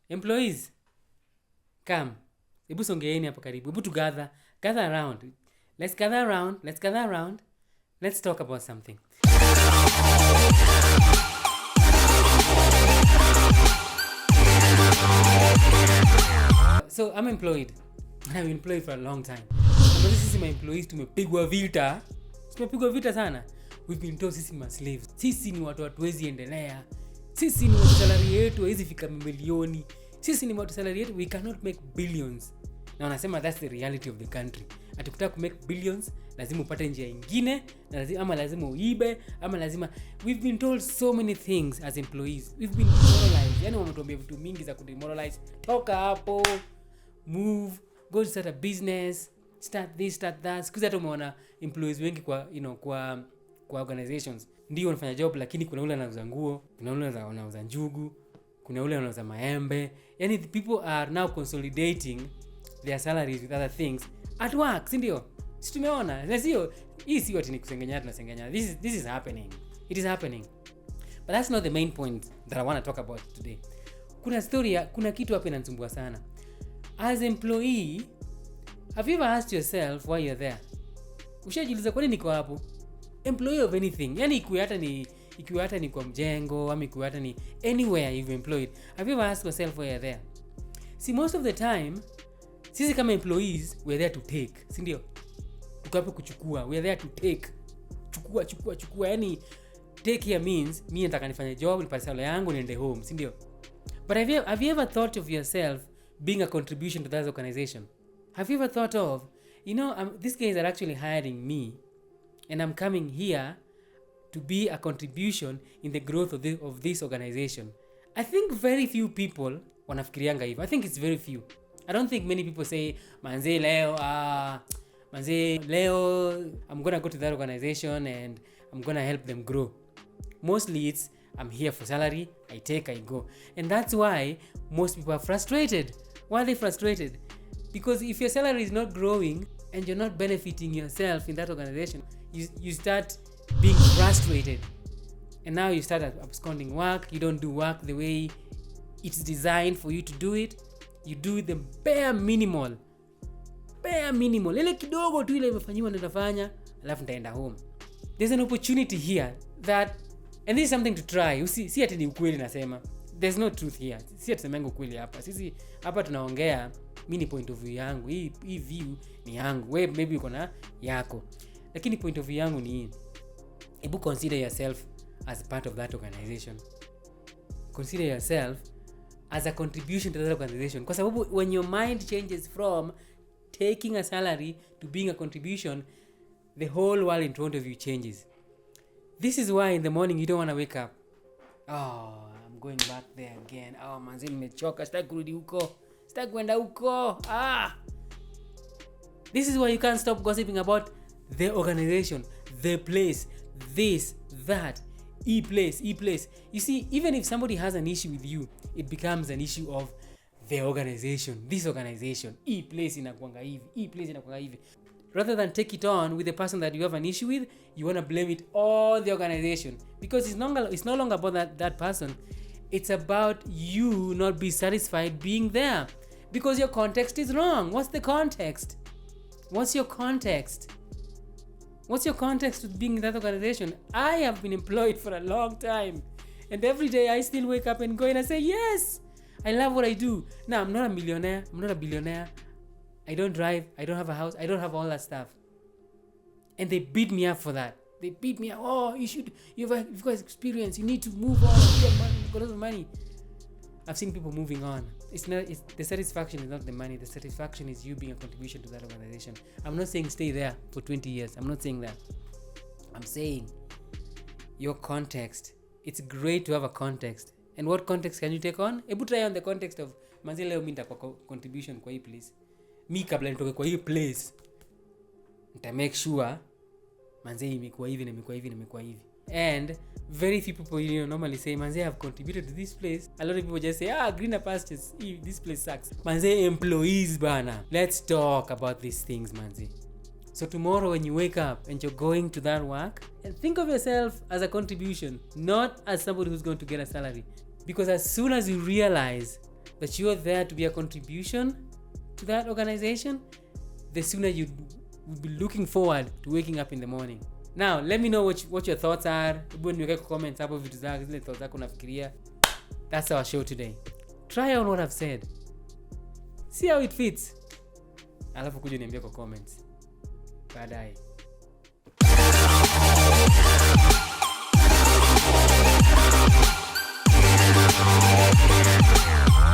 Employees, come. Hebu songeeni hapa karibu. Hebu gather around. Let's gather around. Let's talk about something. So I'm employed. I've been employed for a long time. Na sisi my employees tumepigwa vita. Tumepigwa vita sana. We've been told sisi ma slaves. Sisi ni watu hatuwezi endelea. Sisi ni watu salary yetu haiwezi fika milioni. Sisi ni watu salary yetu we cannot make billions. Na wanasema that's the reality of the country. Atukutaka ku make billions lazima upate njia nyingine na lazima uibe ama lazima we've been told so many things as employees. We've been demoralized. Yani wametuambia vitu mingi za kudemoralize. Toka hapo, move, go to start a business, start this, start that. Sikuzi hata umeona employees wengi kwa kwa organizations ndio wanafanya job lakini kuna ule anauza nguo, kuna ule anauza njugu, kuna ule anauza maembe. Yani the people are now consolidating their salaries with other things at work, si ndio? Si tumeona sio hii sio ati ni kusengenya tunasengenya. This is happening. It is happening. But that's not the main point that I want to talk about today. Kuna kitu hapa inanisumbua sana. As employee, have you ever asked yourself why you're there? Ushajiuliza kwa nini niko hapo? Employee of anything. Yani ikiwa hata ni kwa mjengo ama ikiwa hata ni anywhere you've employed. Have you ever asked yourself why you're there? See, most of the time sisi kama employees we're there to take, si ndio? Tuko hapo kuchukua. We're there to take. Chukua. Yani take here means mimi nataka nifanye job nipate salary yangu niende home, si ndio? But have you ever thought of yourself being a contribution to that organization? Have you ever thought of, these guys are actually hiring me and I'm coming here to be a contribution in the growth of this organization? I think very few people wanafikirianga hivyo. I think it's very few. I don't think many people say, manze leo I'm going to go to that organization and I'm going to help them grow. Mostly it's, I'm here for salary, I take, I go. And that's why most people are frustrated. Why are they frustrated? Because if your salary is not growing and you're not benefiting yourself in that organization, you start being frustrated. And now you start absconding work. You don't do work the way it's designed for you to do it. You do the bare minimal. Ile kidogo tu ile imefanywa na nafanya, alafu nitaenda home. There's an opportunity here that, and this is something to try. Si ati ni ukweli nasema. There's no truth here. Si ati semengo ukweli hapa. Sisi hapa tunaongea mini point of view yangu. Hii view ni yangu. Wewe maybe uko na yako. Lakini point of view yangu ni hii. Ebu consider yourself as part of that organization. Consider yourself as a contribution to that organization. Kwa sababu when your mind changes from taking a salary to being a contribution, the whole world in front of you changes. This is why in the morning you don't want to wake up. Oh, I'm going back there again. Oh, manzi nimechoka, sitaki kurudi huko. Sitaki kwenda huko. This is why you can't stop gossiping about the organization, the place, this, that, e-place. You see, even if somebody has an issue with you, it becomes an issue of the organization, this organization, e-place inakuanga hivi. Rather than take it on with the person that you have an issue with, you want to blame it all the organization. Because it's no longer about that person. It's about you not be satisfied being there. Because your context is wrong. What's the context? What's your context with being in that organization? I have been employed for a long time. And every day I still wake up and go and I say, yes, I love what I do. Now, I'm not a millionaire. I'm not a billionaire. I don't drive. I don't have a house. I don't have all that stuff. And they beat me up for that. They beat me up. Oh, you've got experience. You need to move on and get money. You've got lots of money. I've seen people moving on. The satisfaction is not the money. The satisfaction is you being a contribution to that organization. I'm not saying stay there for 20 years. I'm not saying that. I'm saying your context. It's great to have a context. And what context can you take on? Ebu try on the context of manzi leo mimi nitakuwa contribution kwa hii place. Mi kabla nitoke kwa hii place nita make sure manzi imekuwa hivi na imekuwa hivi. And very few people normally say manzi have contributed to this place. A lot of people just say greener pastures. This place sucks. Manzi employees bana. Let's talk about these things manzi. So tomorrow when you wake up and you're going to that work, and think of yourself as a contribution, not as somebody who's going to get a salary. Because as soon as you realize that you're there to be a contribution to that organization, the sooner you will be looking forward to waking up in the morning. Now let me know what your thoughts are. Hebu niweke comments hapo vitu zako, zile thoughts zako unafikiria. That's our show today. Try on what I've said, see how it fits, alafu kuja niambia kwa comments baadaye.